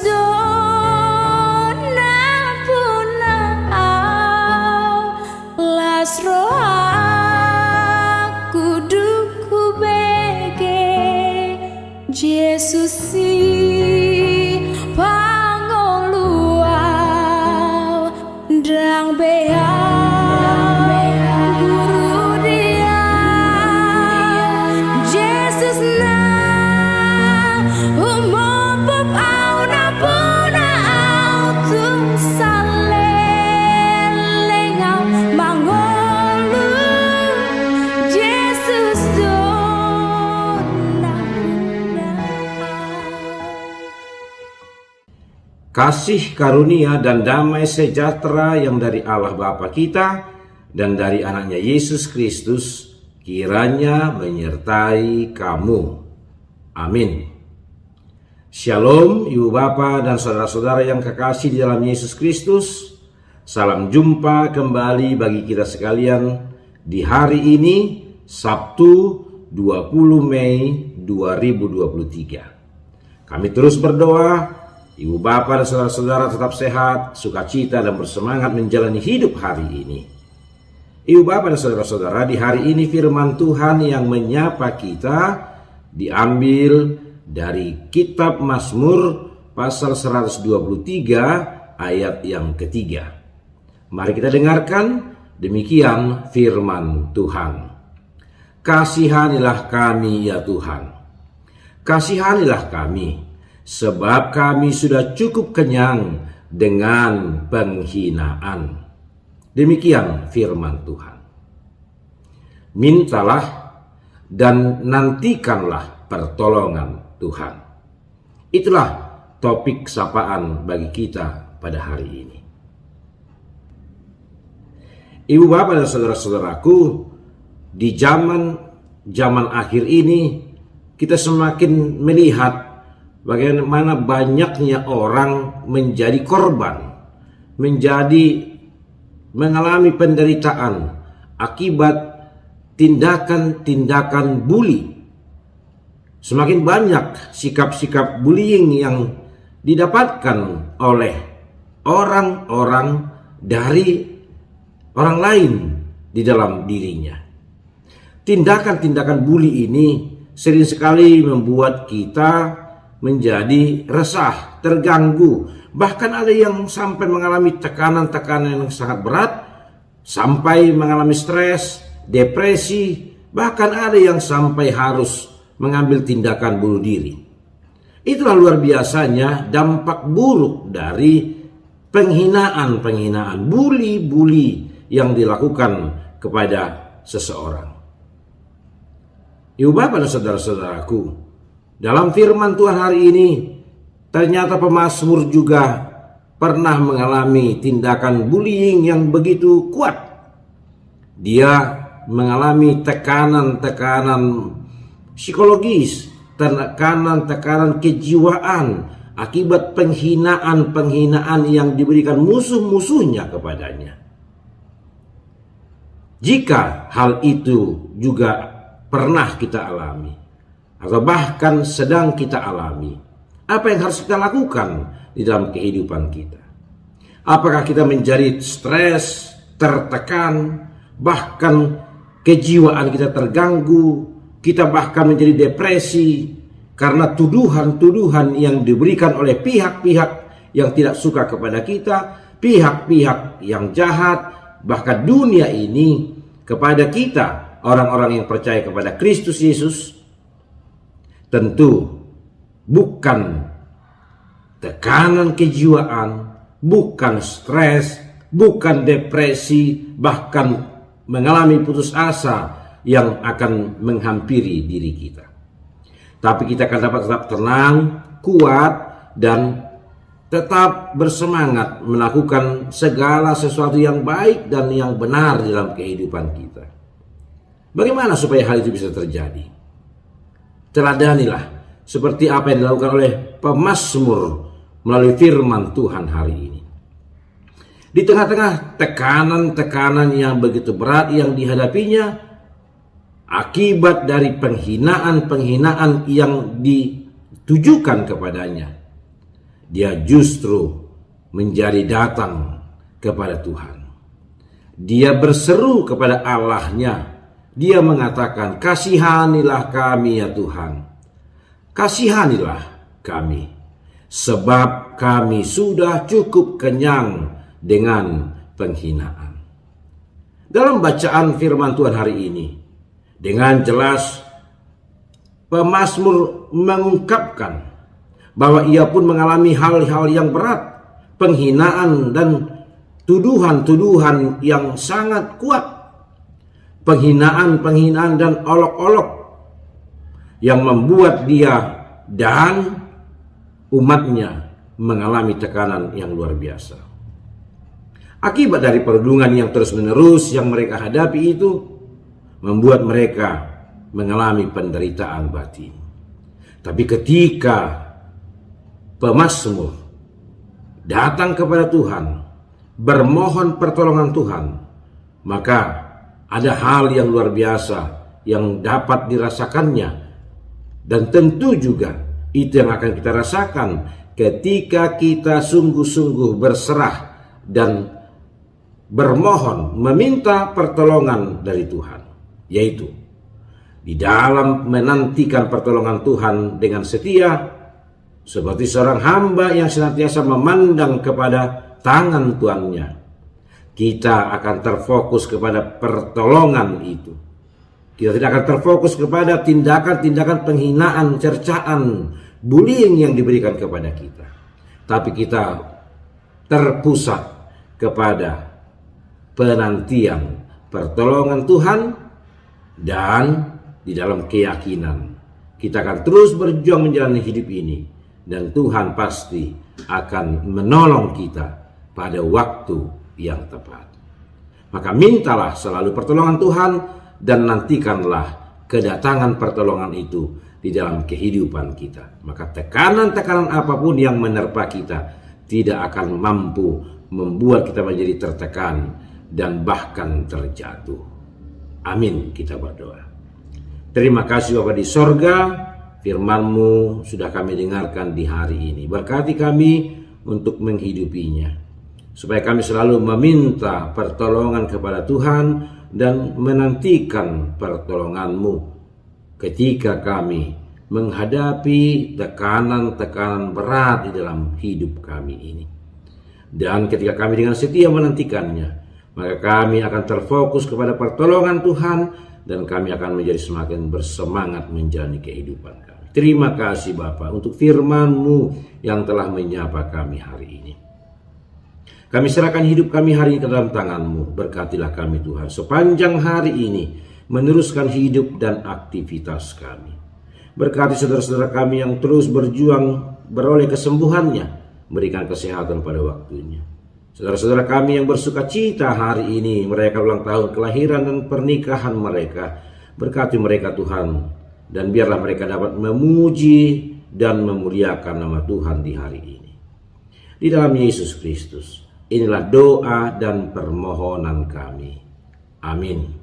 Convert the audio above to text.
dona punau las roa kuduku bege Jesus si pangoluau drang bea guru dia Jesus na umopop au na puna au tung salelengau mangolu Jesus dona. Kasih karunia dan damai sejahtera yang dari Allah Bapa kita dan dari anaknya Yesus Kristus kiranya menyertai kamu. Amin. Shalom Ibu Bapa dan saudara-saudara yang kekasih di dalam Yesus Kristus. Salam jumpa kembali bagi kita sekalian di hari ini Sabtu 20 Mei 2023. Kami terus berdoa Ibu Bapa dan saudara-saudara tetap sehat, sukacita dan bersemangat menjalani hidup hari ini. Ibu Bapa dan saudara-saudara, di hari ini firman Tuhan yang menyapa kita diambil dari kitab Mazmur pasal 123 ayat yang ketiga. Mari kita dengarkan demikian firman Tuhan. Kasihanilah kami ya Tuhan, kasihanilah kami, sebab kami sudah cukup kenyang dengan penghinaan. Demikian firman Tuhan. Mintalah dan nantikanlah pertolongan Tuhan. Itulah topik sapaan bagi kita pada hari ini. Ibu Bapak dan saudara-saudaraku, di zaman akhir ini kita semakin melihat bagaimana banyaknya orang menjadi korban, mengalami penderitaan akibat tindakan-tindakan bully. Semakin banyak sikap-sikap bullying yang didapatkan oleh orang-orang dari orang lain di dalam dirinya. Tindakan-tindakan bully ini sering sekali membuat kita menjadi resah, terganggu. Bahkan ada yang sampai mengalami tekanan-tekanan yang sangat berat, sampai mengalami stres, depresi, bahkan ada yang sampai harus mengambil tindakan bunuh diri. Itulah luar biasanya dampak buruk dari penghinaan, bully yang dilakukan kepada seseorang. Ibu Bapak dan saudara-saudaraku, dalam firman Tuhan hari ini, ternyata pemazmur juga pernah mengalami tindakan bullying yang begitu kuat. Dia mengalami tekanan-tekanan psikologis, tekanan-tekanan kejiwaan akibat penghinaan yang diberikan musuh-musuhnya kepadanya. Jika hal itu juga pernah kita alami, atau bahkan sedang kita alami, apa yang harus kita lakukan di dalam kehidupan kita? Apakah kita menjadi stres, tertekan, bahkan kejiwaan kita terganggu, kita bahkan menjadi depresi karena tuduhan-tuduhan yang diberikan oleh pihak-pihak yang tidak suka kepada kita, pihak-pihak yang jahat, bahkan dunia ini kepada kita, orang-orang yang percaya kepada Kristus Yesus? Tentu bukan tekanan kejiwaan, bukan stres, bukan depresi, bahkan mengalami putus asa yang akan menghampiri diri kita. Tapi kita akan dapat tetap tenang, kuat, dan tetap bersemangat melakukan segala sesuatu yang baik dan yang benar dalam kehidupan kita. Bagaimana supaya hal itu bisa terjadi? Teladanilah seperti apa yang dilakukan oleh pemazmur melalui firman Tuhan hari ini. Di tengah-tengah tekanan-tekanan yang begitu berat yang dihadapinya akibat dari penghinaan yang ditujukan kepadanya, dia justru menjadi datang kepada Tuhan. Dia berseru kepada Allahnya. Dia mengatakan, kasihanilah kami ya Tuhan. Kasihanilah kami, sebab kami sudah cukup kenyang dengan penghinaan. Dalam bacaan firman Tuhan hari ini, dengan jelas pemazmur mengungkapkan bahwa ia pun mengalami hal-hal yang berat, penghinaan dan tuduhan-tuduhan yang sangat kuat, penghinaan dan olok-olok yang membuat dia dan umatnya mengalami tekanan yang luar biasa. Akibat dari perundungan yang terus-menerus yang mereka hadapi itu membuat mereka mengalami penderitaan batin. Tapi ketika pemazmur datang kepada Tuhan, bermohon pertolongan Tuhan, maka ada hal yang luar biasa yang dapat dirasakannya. Dan tentu juga itu yang akan kita rasakan ketika kita sungguh-sungguh berserah dan bermohon, meminta pertolongan dari Tuhan, yaitu di dalam menantikan pertolongan Tuhan dengan setia, seperti seorang hamba yang senantiasa memandang kepada tangan Tuannya, kita akan terfokus kepada pertolongan itu. Kita tidak akan terfokus kepada tindakan-tindakan penghinaan, cercaan, bullying yang diberikan kepada kita, tapi kita terpusat kepada penantian pertolongan Tuhan, dan di dalam keyakinan kita akan terus berjuang menjalani hidup ini, dan Tuhan pasti akan menolong kita pada waktu yang tepat. Maka mintalah selalu pertolongan Tuhan dan nantikanlah kedatangan pertolongan itu di dalam kehidupan kita. Maka tekanan-tekanan apapun yang menerpa kita tidak akan mampu membuat kita menjadi tertekan dan bahkan terjatuh. Amin, kita berdoa. Terima kasih Bapa di sorga, firman-Mu sudah kami dengarkan di hari ini. Berkati kami untuk menghidupinya, supaya kami selalu meminta pertolongan kepada Tuhan dan menantikan pertolongan-Mu ketika kami menghadapi tekanan-tekanan berat di dalam hidup kami ini. Dan ketika kami dengan setia menantikannya, maka kami akan terfokus kepada pertolongan Tuhan, dan kami akan menjadi semakin bersemangat menjalani kehidupan kami. Terima kasih Bapa untuk firman-Mu yang telah menyapa kami hari ini. Kami serahkan hidup kami hari ini ke dalam tangan-Mu. Berkatilah kami Tuhan sepanjang hari ini, meneruskan hidup dan aktivitas kami. Berkati saudara-saudara kami yang terus berjuang beroleh kesembuhannya, berikan kesehatan pada waktunya. Saudara-saudara kami yang bersuka cita hari ini merayakan ulang tahun kelahiran dan pernikahan mereka, berkati mereka Tuhan, dan biarlah mereka dapat memuji dan memuliakan nama Tuhan di hari ini. Di dalam Yesus Kristus, inilah doa dan permohonan kami. Amin.